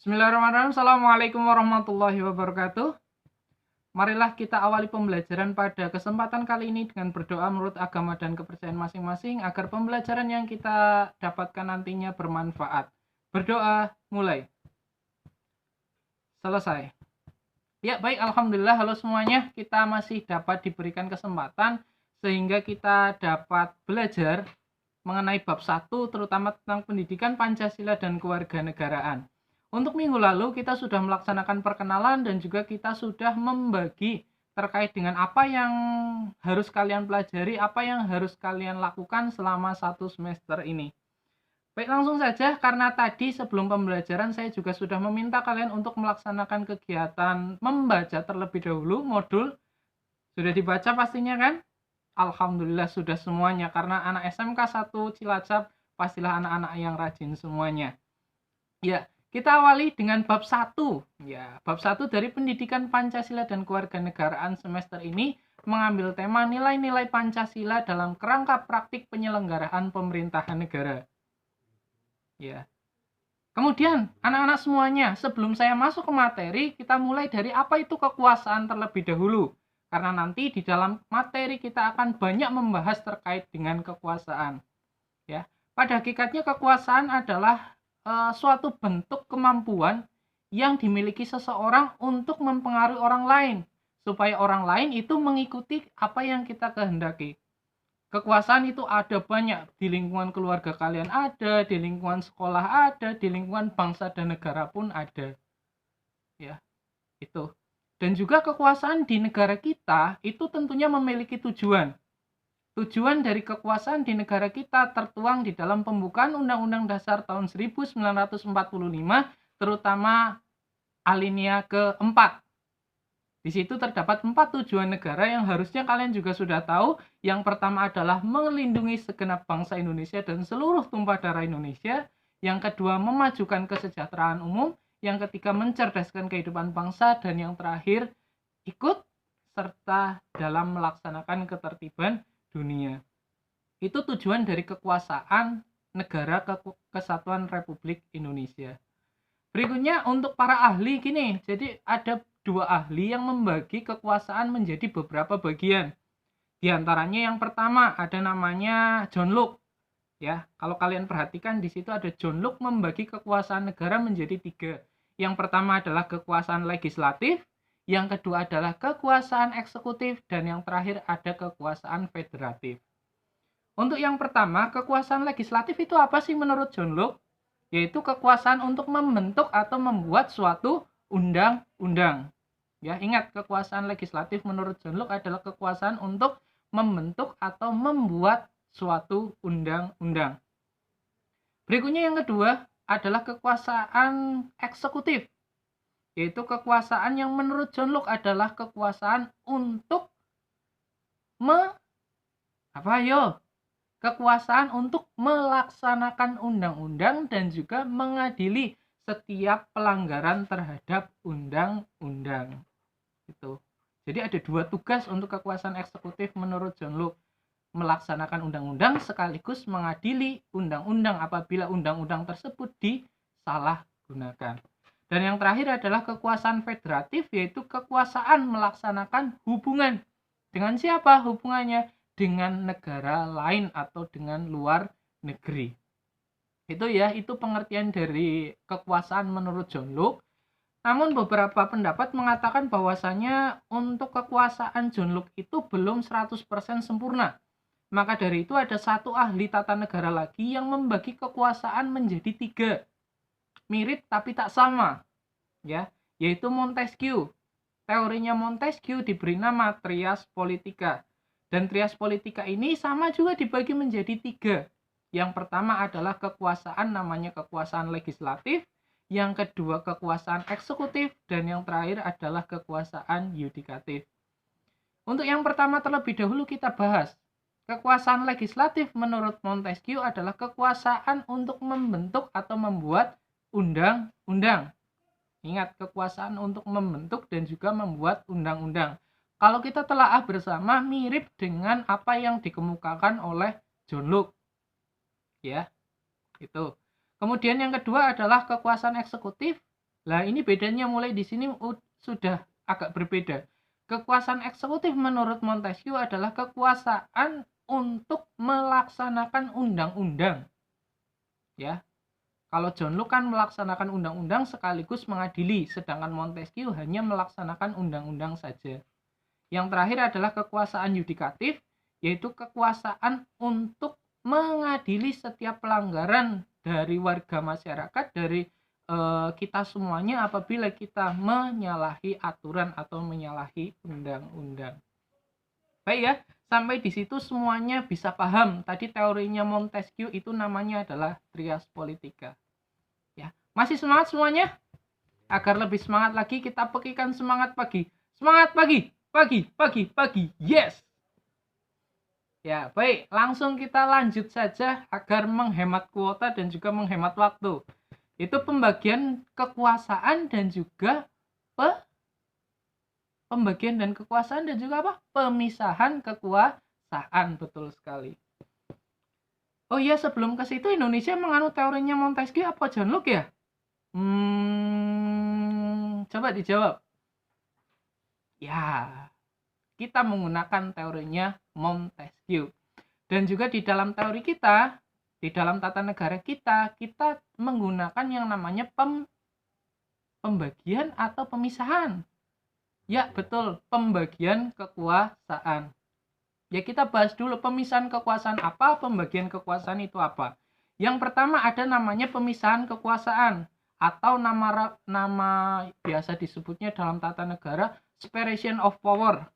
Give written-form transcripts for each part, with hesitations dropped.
Bismillahirrahmanirrahim. Assalamualaikum warahmatullahi wabarakatuh. Marilah kita awali pembelajaran pada kesempatan kali ini dengan berdoa menurut agama dan kepercayaan masing-masing agar pembelajaran yang kita dapatkan nantinya bermanfaat. Berdoa, mulai. Selesai. Ya, baik, alhamdulillah. Halo semuanya, kita masih dapat diberikan kesempatan sehingga kita dapat belajar mengenai bab 1 terutama tentang pendidikan Pancasila dan kewarganegaraan. Untuk minggu lalu kita sudah melaksanakan perkenalan dan juga kita sudah membagi terkait dengan apa yang harus kalian pelajari, apa yang harus kalian lakukan selama 1 semester ini. Baik, langsung saja karena tadi sebelum pembelajaran saya juga sudah meminta kalian untuk melaksanakan kegiatan membaca terlebih dahulu modul. Sudah dibaca pastinya kan? Alhamdulillah sudah semuanya karena anak SMK 1 Cilacap pastilah anak-anak yang rajin semuanya. Ya, kita awali dengan bab 1. Ya, bab 1 dari Pendidikan Pancasila dan Kewarganegaraan semester ini mengambil tema nilai-nilai Pancasila dalam kerangka praktik penyelenggaraan pemerintahan negara. Ya. Kemudian, anak-anak semuanya, sebelum saya masuk ke materi, kita mulai dari apa itu kekuasaan terlebih dahulu. Karena nanti di dalam materi kita akan banyak membahas terkait dengan kekuasaan. Ya. Pada hakikatnya kekuasaan adalah suatu bentuk kemampuan yang dimiliki seseorang untuk mempengaruhi orang lain, supaya orang lain itu mengikuti apa yang kita kehendaki. Kekuasaan itu ada banyak, di lingkungan keluarga kalian ada, di lingkungan sekolah ada, di lingkungan bangsa dan negara pun ada. Ya, itu. Dan juga kekuasaan di negara kita itu tentunya memiliki tujuan. Tujuan dari kekuasaan di negara kita tertuang di dalam pembukaan Undang-Undang Dasar tahun 1945, terutama alinea keempat. Di situ terdapat 4 tujuan negara yang harusnya kalian juga sudah tahu. Yang pertama adalah melindungi segenap bangsa Indonesia dan seluruh tumpah darah Indonesia. Yang kedua, memajukan kesejahteraan umum. Yang ketiga, mencerdaskan kehidupan bangsa. Dan yang terakhir, ikut serta dalam melaksanakan ketertiban dunia. Itu tujuan dari kekuasaan negara kesatuan Republik Indonesia. Berikutnya untuk para ahli gini, jadi ada 2 ahli yang membagi kekuasaan menjadi beberapa bagian. Di antaranya yang pertama ada namanya John Locke. Ya, kalau kalian perhatikan di situ ada John Locke membagi kekuasaan negara menjadi 3. Yang pertama adalah kekuasaan legislatif, yang kedua adalah kekuasaan eksekutif, dan yang terakhir ada kekuasaan federatif. Untuk yang pertama, kekuasaan legislatif itu apa sih menurut John Locke? Yaitu kekuasaan untuk membentuk atau membuat suatu undang-undang. Ya, ingat kekuasaan legislatif menurut John Locke adalah kekuasaan untuk membentuk atau membuat suatu undang-undang. Berikutnya yang kedua adalah kekuasaan eksekutif. Yaitu kekuasaan yang menurut John Locke adalah kekuasaan untuk kekuasaan untuk melaksanakan undang-undang dan juga mengadili setiap pelanggaran terhadap undang-undang. Itu. Jadi ada 2 tugas untuk kekuasaan eksekutif menurut John Locke. Melaksanakan undang-undang sekaligus mengadili undang-undang apabila undang-undang tersebut disalahgunakan. Dan yang terakhir adalah kekuasaan federatif, yaitu kekuasaan melaksanakan hubungan. Dengan siapa hubungannya? Dengan negara lain atau dengan luar negeri. Itu ya, itu pengertian dari kekuasaan menurut John Locke. Namun beberapa pendapat mengatakan bahwasanya untuk kekuasaan John Locke itu belum 100% sempurna. Maka dari itu ada satu ahli tata negara lagi yang membagi kekuasaan menjadi 3. Mirip tapi tak sama. Ya, yaitu Montesquieu. Teorinya Montesquieu diberi nama trias politica. Dan trias politika ini sama juga dibagi menjadi 3. Yang pertama adalah kekuasaan namanya kekuasaan legislatif, yang kedua kekuasaan eksekutif, dan yang terakhir adalah kekuasaan yudikatif. Untuk yang pertama terlebih dahulu kita bahas. Kekuasaan legislatif menurut Montesquieu adalah kekuasaan untuk membentuk atau membuat undang-undang. Ingat, kekuasaan untuk membentuk dan juga membuat undang-undang. Kalau kita telaah bersama mirip dengan apa yang dikemukakan oleh John Locke. Ya, itu. Kemudian yang kedua adalah kekuasaan eksekutif. Lah ini bedanya mulai di sini sudah agak berbeda. Kekuasaan eksekutif menurut Montesquieu adalah kekuasaan untuk melaksanakan undang-undang. Ya. Kalau John Locke kan melaksanakan undang-undang sekaligus mengadili, sedangkan Montesquieu hanya melaksanakan undang-undang saja. Yang terakhir adalah kekuasaan yudikatif, yaitu kekuasaan untuk mengadili setiap pelanggaran dari warga masyarakat, dari kita semuanya apabila kita menyalahi aturan atau menyalahi undang-undang. Baik ya, sampai di situ semuanya bisa paham. Tadi teorinya Montesquieu itu namanya adalah trias politica. Ya, masih semangat semuanya? Agar lebih semangat lagi, kita pekikan semangat pagi. Semangat pagi, pagi, pagi, pagi. Yes. Ya, baik. Langsung kita lanjut saja agar menghemat kuota dan juga menghemat waktu. Itu pembagian kekuasaan dan juga pembagian dan kekuasaan dan juga apa? Pemisahan kekuasaan, betul sekali. Oh iya, sebelum ke situ Indonesia menganut teorinya Montesquieu apa John Locke ya? Coba dijawab. Ya, kita menggunakan teorinya Montesquieu. Dan juga di dalam teori kita, di dalam tata negara kita menggunakan yang namanya pembagian atau pemisahan. Ya, betul, pembagian kekuasaan. Ya, kita bahas dulu pemisahan kekuasaan apa, pembagian kekuasaan itu apa. Yang pertama ada namanya pemisahan kekuasaan atau nama biasa disebutnya dalam tata negara separation of power.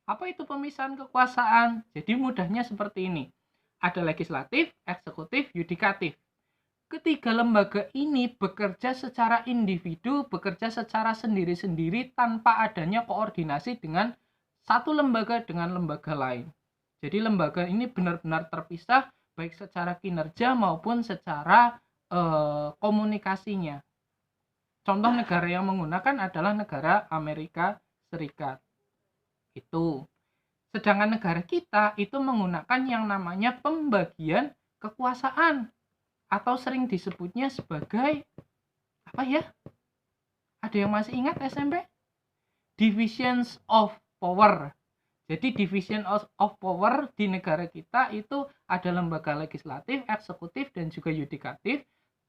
Apa itu pemisahan kekuasaan? Jadi mudahnya seperti ini. Ada legislatif, eksekutif, yudikatif. Ketiga lembaga ini bekerja secara individu, bekerja secara sendiri-sendiri tanpa adanya koordinasi dengan satu lembaga dengan lembaga lain. Jadi lembaga ini benar-benar terpisah baik secara kinerja maupun secara komunikasinya. Contoh negara yang menggunakan adalah negara Amerika Serikat. Itu. Sedangkan negara kita itu menggunakan yang namanya pembagian kekuasaan atau sering disebutnya sebagai apa ya? Ada yang masih ingat SMP? Divisions of power. Jadi division of power di negara kita itu ada lembaga legislatif, eksekutif, dan juga yudikatif.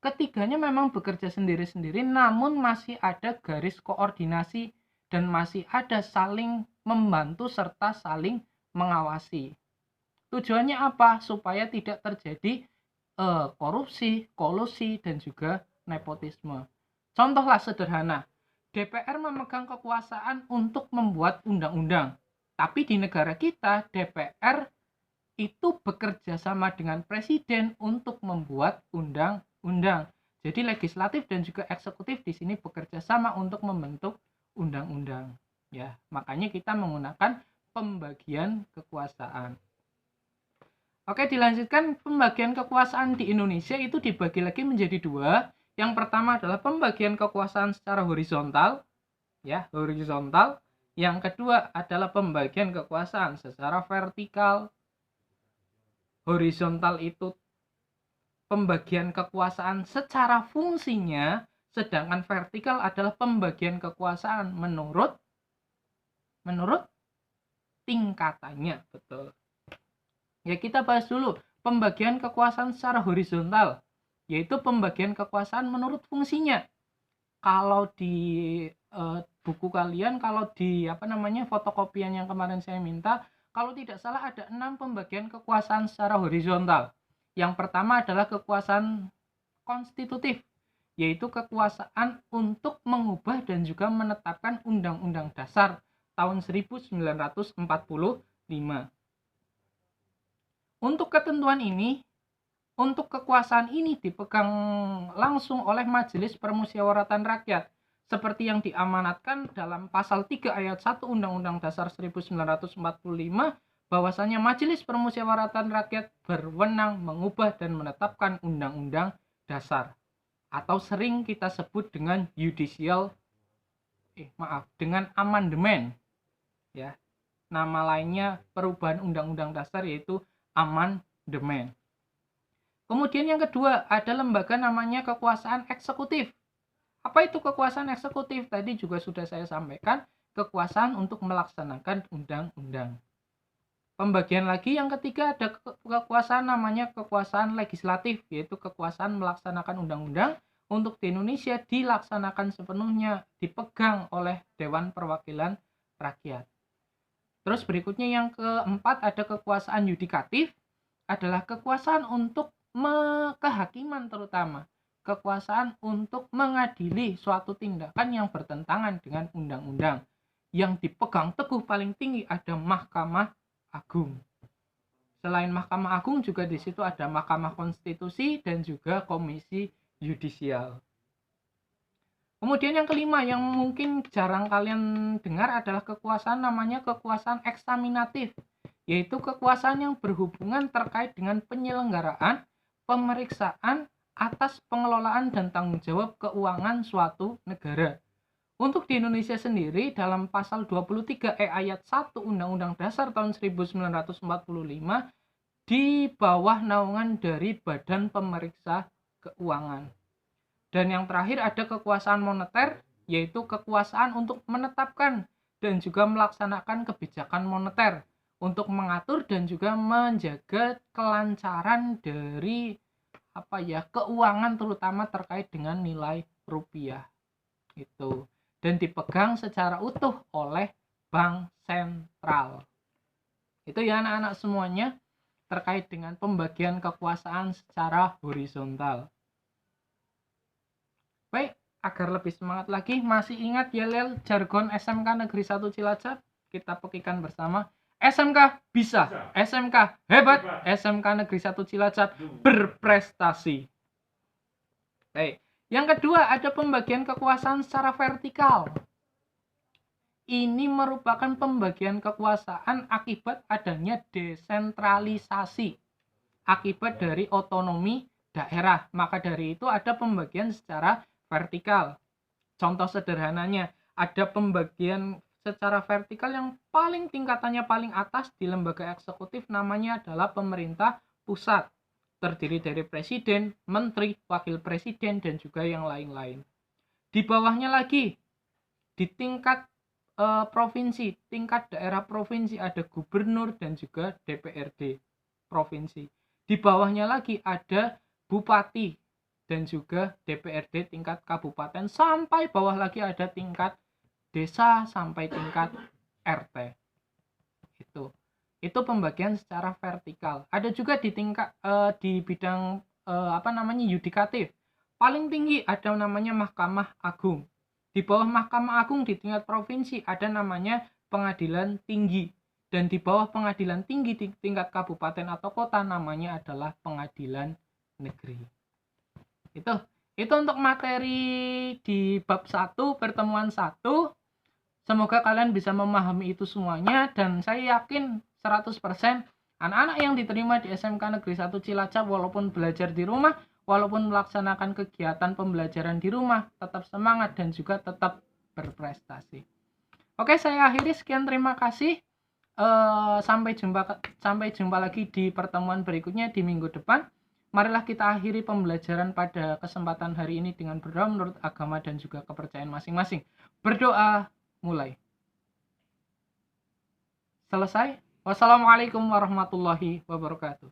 Ketiganya memang bekerja sendiri-sendiri, namun masih ada garis koordinasi dan masih ada saling membantu serta saling mengawasi. Tujuannya apa? Supaya tidak terjadi korupsi, kolusi, dan juga nepotisme. Contohlah sederhana, DPR memegang kekuasaan untuk membuat undang-undang. Tapi di negara kita, DPR itu bekerja sama dengan presiden untuk membuat undang-undang. Jadi legislatif dan juga eksekutif di sini bekerja sama untuk membentuk undang-undang. Ya, makanya kita menggunakan pembagian kekuasaan. Oke, dilanjutkan. Pembagian kekuasaan di Indonesia itu dibagi lagi menjadi dua. Yang pertama adalah pembagian kekuasaan secara horizontal, ya, horizontal. Yang kedua adalah pembagian kekuasaan secara vertikal. Horizontal itu pembagian kekuasaan secara fungsinya, sedangkan vertikal adalah pembagian kekuasaan menurut tingkatannya, betul. Ya, kita bahas dulu pembagian kekuasaan secara horizontal, yaitu pembagian kekuasaan menurut fungsinya. Kalau di buku kalian, kalau di fotokopian yang kemarin saya minta, kalau tidak salah ada 6 pembagian kekuasaan secara horizontal. Yang pertama adalah kekuasaan konstitutif, yaitu kekuasaan untuk mengubah dan juga menetapkan Undang-Undang Dasar tahun 1945. Untuk ketentuan ini, untuk kekuasaan ini dipegang langsung oleh Majelis Permusyawaratan Rakyat, seperti yang diamanatkan dalam pasal 3 ayat 1 Undang-Undang Dasar 1945, bahwasanya Majelis Permusyawaratan Rakyat berwenang mengubah dan menetapkan Undang-Undang Dasar, atau sering kita sebut dengan dengan amandemen. Ya. Nama lainnya perubahan Undang-Undang Dasar yaitu amandemen. Kemudian yang kedua ada lembaga namanya kekuasaan eksekutif Apa itu kekuasaan eksekutif? Tadi juga sudah saya sampaikan, kekuasaan untuk melaksanakan undang-undang. Pembagian lagi yang ketiga ada kekuasaan namanya kekuasaan legislatif, yaitu kekuasaan melaksanakan undang-undang untuk di Indonesia dilaksanakan sepenuhnya, dipegang oleh Dewan Perwakilan Rakyat. Terus berikutnya yang keempat ada kekuasaan yudikatif, adalah kekuasaan untuk kehakiman terutama. Kekuasaan untuk mengadili suatu tindakan yang bertentangan dengan undang-undang. Yang dipegang teguh paling tinggi ada Mahkamah Agung. Selain Mahkamah Agung juga di situ ada Mahkamah Konstitusi dan juga Komisi Yudisial. Kemudian yang kelima yang mungkin jarang kalian dengar adalah kekuasaan namanya kekuasaan eksaminatif, yaitu kekuasaan yang berhubungan terkait dengan penyelenggaraan, pemeriksaan atas pengelolaan dan tanggung jawab keuangan suatu negara. Untuk di Indonesia sendiri dalam pasal 23E ayat 1 Undang-Undang Dasar tahun 1945 di bawah naungan dari Badan Pemeriksa Keuangan. Dan yang terakhir ada kekuasaan moneter, yaitu kekuasaan untuk menetapkan dan juga melaksanakan kebijakan moneter untuk mengatur dan juga menjaga kelancaran dari keuangan terutama terkait dengan nilai rupiah. Itu dan dipegang secara utuh oleh Bank Sentral. Itu ya anak-anak semuanya terkait dengan pembagian kekuasaan secara horizontal. Baik, agar lebih semangat lagi, masih ingat ya Lel jargon SMK Negeri 1 Cilacap? Kita pekikan bersama. SMK bisa, SMK hebat, SMK Negeri 1 Cilacap berprestasi. Baik, yang kedua ada pembagian kekuasaan secara vertikal. Ini merupakan pembagian kekuasaan akibat adanya desentralisasi, akibat dari otonomi daerah. Maka dari itu ada pembagian secara vertikal. Contoh sederhananya, ada pembagian secara vertikal yang paling tingkatannya paling atas di lembaga eksekutif namanya adalah pemerintah pusat. Terdiri dari presiden, menteri, wakil presiden, dan juga yang lain-lain. Di bawahnya lagi, di tingkat provinsi, tingkat daerah provinsi ada gubernur dan juga DPRD provinsi. Di bawahnya lagi ada bupati dan juga DPRD tingkat kabupaten, sampai bawah lagi ada tingkat desa sampai tingkat RT. Itu pembagian secara vertikal. Ada juga di tingkat di bidang yudikatif. Paling tinggi ada namanya Mahkamah Agung. Di bawah Mahkamah Agung di tingkat provinsi ada namanya Pengadilan Tinggi. Dan di bawah Pengadilan Tinggi di tingkat kabupaten atau kota namanya adalah Pengadilan Negeri. Itu untuk materi di bab 1 pertemuan 1. Semoga kalian bisa memahami itu semuanya, dan saya yakin 100% anak-anak yang diterima di SMK Negeri 1 Cilacap walaupun belajar di rumah, walaupun melaksanakan kegiatan pembelajaran di rumah, tetap semangat dan juga tetap berprestasi. Oke, saya akhiri, sekian, terima kasih. Sampai jumpa lagi di pertemuan berikutnya di minggu depan. Marilah kita akhiri pembelajaran pada kesempatan hari ini dengan berdoa menurut agama dan juga kepercayaan masing-masing. Berdoa, mulai. Selesai. Wassalamualaikum warahmatullahi wabarakatuh.